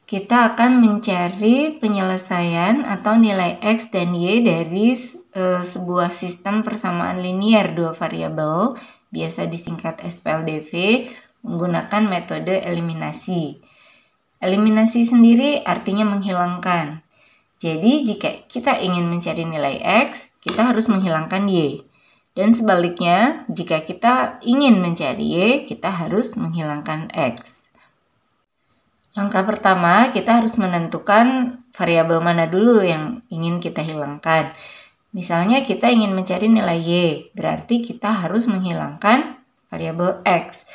kita akan mencari penyelesaian atau nilai X dan Y dari sebuah sistem persamaan linier dua variabel, biasa disingkat SPLDV, menggunakan metode eliminasi. Eliminasi sendiri artinya menghilangkan. Jadi jika kita ingin mencari nilai X, kita harus menghilangkan Y. Dan sebaliknya, jika kita ingin mencari Y, kita harus menghilangkan X. Langkah pertama, kita harus menentukan variabel mana dulu yang ingin kita hilangkan. Misalnya kita ingin mencari nilai Y, berarti kita harus menghilangkan variabel X.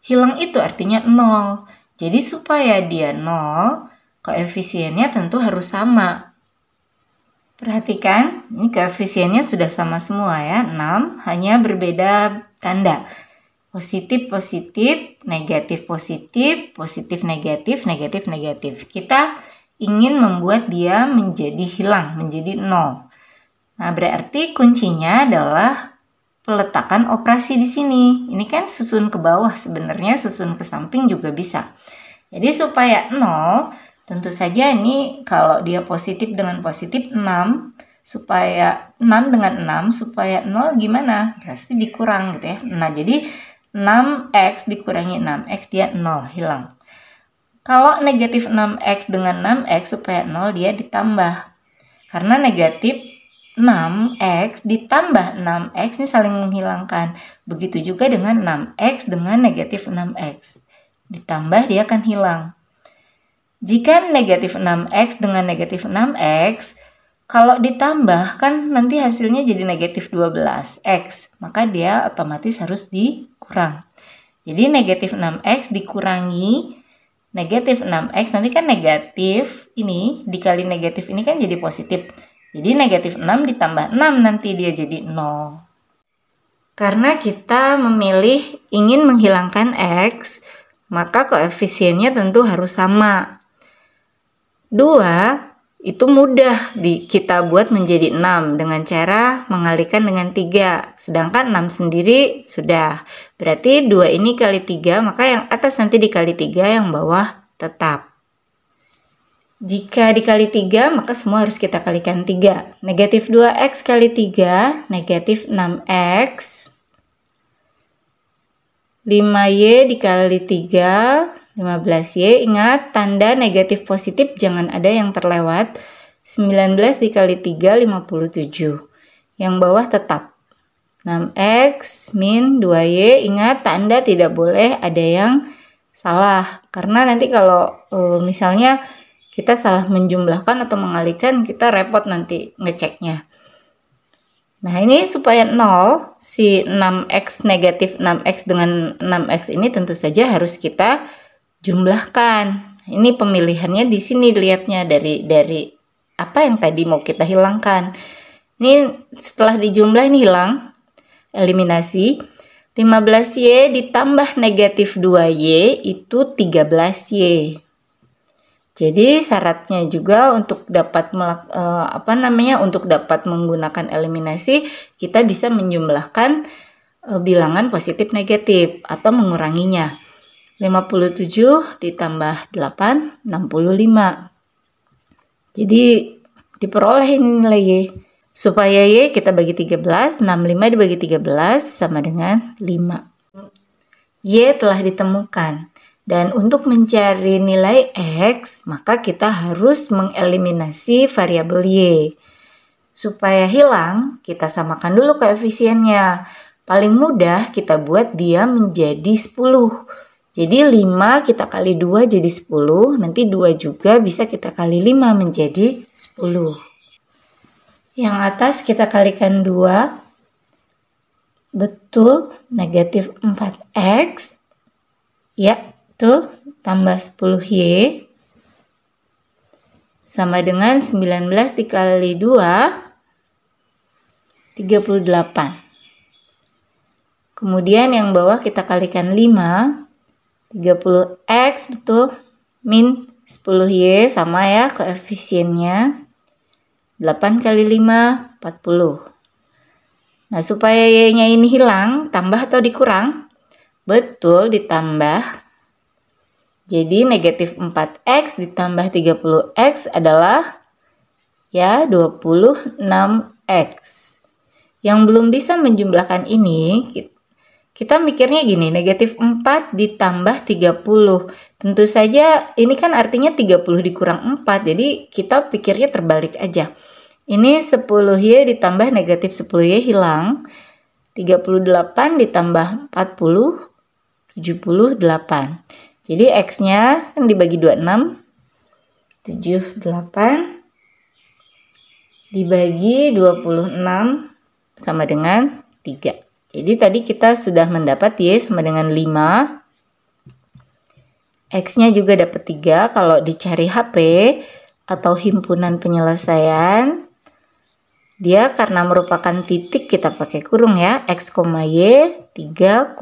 Hilang itu artinya 0. Jadi supaya dia 0, koefisiennya tentu harus sama. Perhatikan, ini koefisiennya sudah sama semua ya, 6, hanya berbeda tanda. Positif, positif, negatif, positif, positif, negatif, negatif, negatif. Kita ingin membuat dia menjadi hilang, menjadi 0. Nah, berarti kuncinya adalah peletakan operasi di sini. Ini kan susun ke bawah, sebenarnya susun ke samping juga bisa. Jadi supaya 0, tentu saja ini kalau dia positif dengan positif 6, supaya 6 dengan 6, supaya 0 gimana? Pasti dikurang gitu ya. Nah, jadi 6X dikurangi 6X dia 0, hilang. Kalau negatif 6X dengan 6X supaya 0 dia ditambah. Karena negatif 6X ditambah 6X ini saling menghilangkan. Begitu juga dengan 6X dengan negatif 6X. Ditambah dia akan hilang. Jika negatif 6X dengan negatif 6X, kalau ditambah kan nanti hasilnya jadi negatif 12X. Maka dia otomatis harus dikurang. Jadi negatif 6X dikurangi negatif 6X, nanti kan negatif ini dikali negatif ini kan jadi positif. Jadi negatif 6 ditambah 6 nanti dia jadi 0. Karena kita memilih ingin menghilangkan X, maka koefisiennya tentu harus sama. 2 itu mudah kita buat menjadi 6 dengan cara mengalihkan dengan 3. Sedangkan 6 sendiri sudah. Berarti 2 ini kali 3, maka yang atas nanti dikali 3, yang bawah tetap. Jika dikali 3, maka semua harus kita kalikan 3. Negatif 2X kali 3, negatif 6X. 5Y dikali 3, 15Y, ingat tanda negatif positif jangan ada yang terlewat. 19 dikali 3, 57. Yang bawah tetap. 6X min 2Y, ingat tanda tidak boleh ada yang salah. Karena nanti kalau misalnya kita salah menjumlahkan atau mengalihkan, kita repot nanti ngeceknya. Nah ini supaya 0, si 6X negatif 6X dengan 6X ini tentu saja harus kita jumlahkan. Ini pemilihannya di sini lihatnya dari apa yang tadi mau kita hilangkan. Ini setelah dijumlah ini hilang. Eliminasi. 15Y ditambah negatif 2Y itu 13Y. Jadi syaratnya juga untuk dapat untuk dapat menggunakan eliminasi, kita bisa menjumlahkan bilangan positif negatif atau menguranginya. 57 ditambah 8, 65. Jadi diperoleh nilai Y. Supaya Y kita bagi 13, 65 dibagi 13 sama dengan 5. Y telah ditemukan. Dan untuk mencari nilai X, maka kita harus mengeliminasi variabel Y. Supaya hilang, kita samakan dulu koefisiennya. Paling mudah kita buat dia menjadi 10. Jadi 5 kita kali 2 jadi 10, nanti 2 juga bisa kita kali 5 menjadi 10. Yang atas kita kalikan 2, betul, negatif 4X, ya betul, tambah 10Y, sama dengan 19 dikali 2, 38. Kemudian yang bawah kita kalikan 5, 30X betul, min 10Y sama ya koefisiennya. 8 kali 5, 40. Nah supaya Y-nya ini hilang, tambah atau dikurang? Betul, ditambah. Jadi negatif 4x ditambah 30x adalah ya 26x. Yang belum bisa menjumlahkan ini, kita mikirnya gini, negatif 4 ditambah 30. Tentu saja ini kan artinya 30 dikurang 4, jadi kita pikirnya terbalik aja. Ini 10y ditambah negatif 10y hilang. 38 ditambah 40, 78. Jadi x-nya kan dibagi 26, 78 dibagi 26 sama dengan 3. Jadi tadi kita sudah mendapat y sama dengan 5. X-nya juga dapat 3. Kalau dicari HP atau himpunan penyelesaian, dia karena merupakan titik kita pakai kurung ya. X, Y 3,5.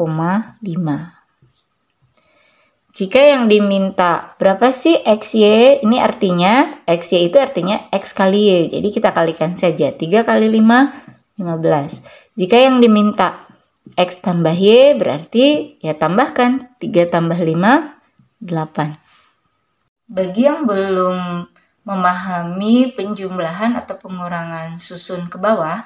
Jika yang diminta berapa sih XY? Ini artinya XY itu artinya X kali Y. Jadi kita kalikan saja. 3 kali 5, 15. Jika yang diminta X tambah Y berarti ya tambahkan. 3 tambah 5, 8. Bagi yang belum memahami penjumlahan atau pengurangan susun ke bawah,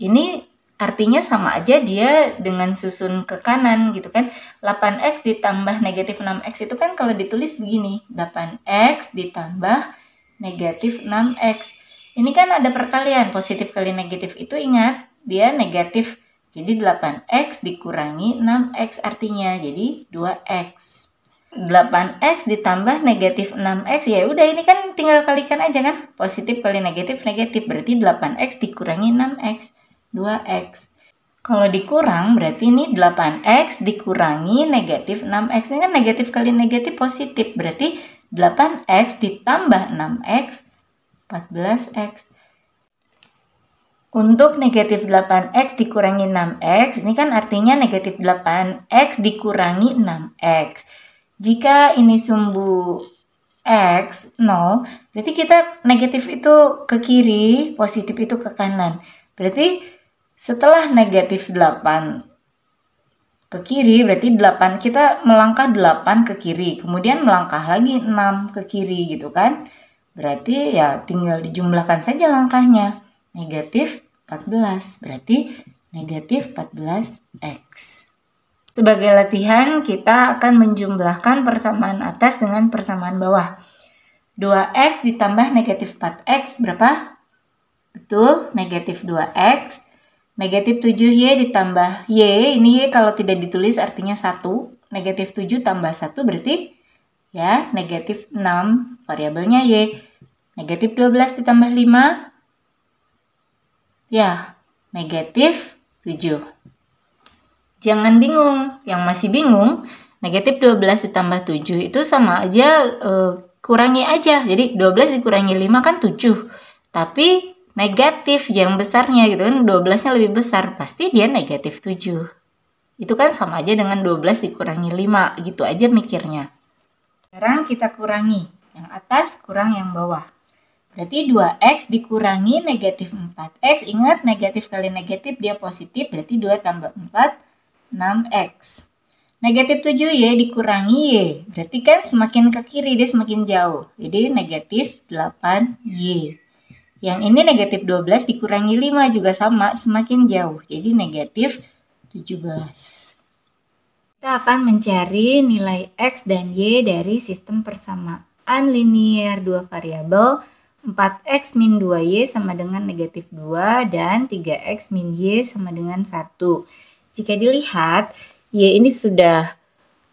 ini artinya sama aja dia dengan susun ke kanan gitu kan. 8x ditambah negatif 6x itu kan kalau ditulis begini, 8x ditambah negatif 6x. Ini kan ada perkalian, positif kali negatif itu ingat dia negatif. Jadi 8x dikurangi 6x artinya jadi 2x. 8x ditambah negatif 6x, ya udah ini kan tinggal kalikan aja kan. Positif kali negatif berarti 8x dikurangi 6x. 2x. Kalau dikurang berarti ini 8x dikurangi negatif 6x. Ini kan negatif kali negatif positif. Berarti 8x ditambah 6x 14x. Untuk negatif 8x dikurangi 6x, ini kan artinya negatif 8x dikurangi 6x. Jika ini sumbu x 0, berarti kita negatif itu ke kiri, positif itu ke kanan. Berarti setelah negatif 8 ke kiri, berarti 8 kita melangkah 8 ke kiri, kemudian melangkah lagi 6 ke kiri gitu kan. Berarti ya tinggal dijumlahkan saja langkahnya. Negatif 14, berarti negatif 14x. Sebagai latihan kita akan menjumlahkan persamaan atas dengan persamaan bawah. 2x ditambah negatif 4x berapa? Betul, negatif 2x. Negatif 7y ditambah y, ini y kalau tidak ditulis artinya 1. Negatif 7 tambah 1 berarti ya negatif 6, variabelnya y. Negatif 12 ditambah 5, ya negatif 7. Jangan bingung, yang masih bingung, negatif 12 ditambah 7 itu sama aja, kurangi aja. Jadi 12 dikurangi 5 kan 7, tapi negatif yang besarnya gitu kan, 12-nya lebih besar, pasti dia negatif 7. Itu kan sama aja dengan 12 dikurangi 5, gitu aja mikirnya. Sekarang kita kurangi, yang atas kurang yang bawah. Berarti 2x dikurangi negatif 4x, ingat negatif kali negatif dia positif, berarti 2 tambah 4, 6x. Negatif 7y dikurangi y, berarti kan semakin ke kiri dia semakin jauh, jadi negatif 8y. Yang ini negatif 12 dikurangi 5 juga sama, semakin jauh. Jadi negatif 17. Kita akan mencari nilai X dan Y dari sistem persamaan linear 2 variabel. 4X min 2Y sama dengan negatif 2 dan 3X min Y sama dengan 1. Jika dilihat, Y ini sudah,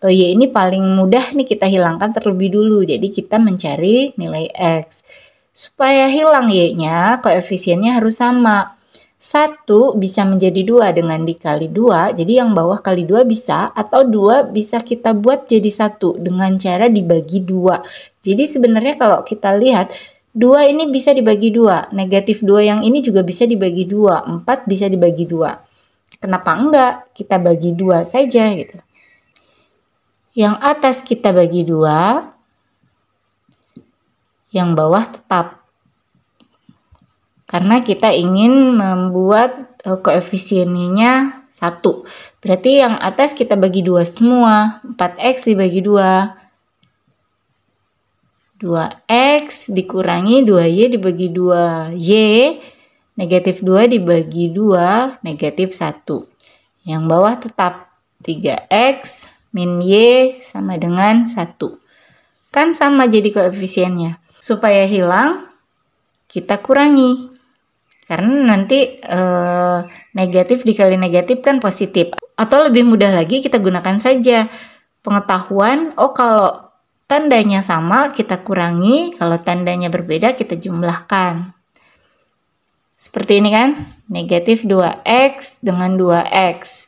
Y ini paling mudah nih kita hilangkan terlebih dulu. Jadi kita mencari nilai X. Supaya hilang Y-nya, koefisiennya harus sama. 1 bisa menjadi 2 dengan dikali 2, jadi yang bawah kali 2 bisa, atau 2 bisa kita buat jadi 1 dengan cara dibagi 2. Jadi sebenarnya kalau kita lihat, 2 ini bisa dibagi 2, negatif 2 yang ini juga bisa dibagi 2, 4 bisa dibagi 2. Kenapa enggak? Kita bagi 2 saja gitu. Yang atas kita bagi 2, yang bawah tetap. Karena kita ingin membuat koefisiennya 1. Berarti yang atas kita bagi 2 semua. 4x dibagi 2. 2X dikurangi 2Y dibagi 2Y, negatif 2 dibagi 2, negatif 1. Yang bawah tetap 3X min Y sama dengan 1. Kan sama jadi koefisiennya. Supaya hilang, kita kurangi. Karena nanti negatif dikali negatif kan positif. Atau lebih mudah lagi kita gunakan saja pengetahuan, kalau tandanya sama kita kurangi, kalau tandanya berbeda kita jumlahkan. Seperti ini kan, negatif 2X dengan 2X.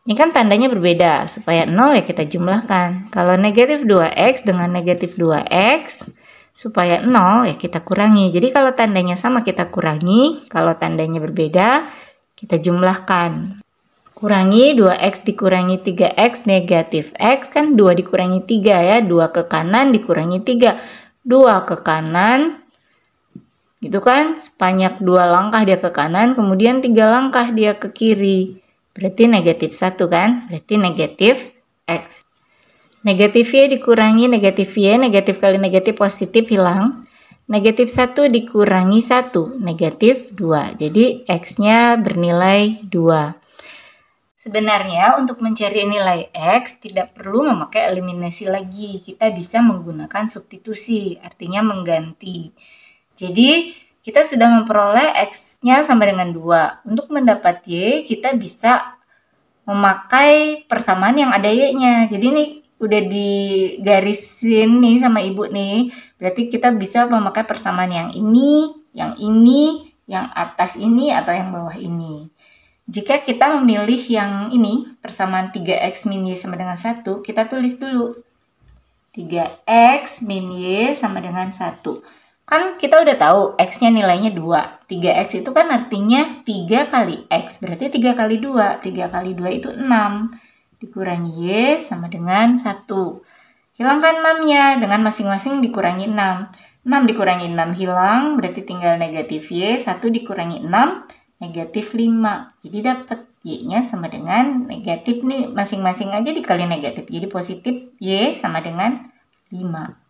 Ini kan tandanya berbeda, supaya 0 ya kita jumlahkan. Kalau negatif 2X dengan negatif 2X, supaya 0 ya kita kurangi. Jadi kalau tandanya sama kita kurangi, kalau tandanya berbeda kita jumlahkan. Kurangi 2X dikurangi 3X negatif X kan 2 dikurangi 3 ya. 2 ke kanan dikurangi 3. 2 ke kanan gitu kan. Sebanyak 2 langkah dia ke kanan. Kemudian 3 langkah dia ke kiri. Berarti negatif 1 kan. Berarti negatif X. Negatif Y dikurangi negatif Y. Negatif kali negatif positif hilang. Negatif 1 dikurangi 1. Negatif 2. Jadi X-nya bernilai 2. Sebenarnya untuk mencari nilai X tidak perlu memakai eliminasi lagi. Kita bisa menggunakan substitusi, artinya mengganti. Jadi kita sudah memperoleh X-nya sama dengan 2. Untuk mendapat Y kita bisa memakai persamaan yang ada Y-nya. Jadi ini udah digarisin nih sama ibu nih. Berarti kita bisa memakai persamaan yang ini, yang atas ini atau yang bawah ini. Jika kita memilih yang ini, persamaan 3X min Y sama dengan 1, kita tulis dulu. 3X min Y sama dengan 1. Kan kita udah tahu X-nya nilainya 2. 3X itu kan artinya 3 kali X, berarti 3 kali 2. 3 kali 2 itu 6. Dikurangi Y sama dengan 1. Hilangkan 6-nya dengan masing-masing dikurangi 6. 6 dikurangi 6 hilang, berarti tinggal negatif Y. 1 dikurangi 6. Negatif 5. Jadi dapat Y-nya sama dengan negatif nih, masing-masing aja dikali negatif. Jadi positif Y sama dengan 5.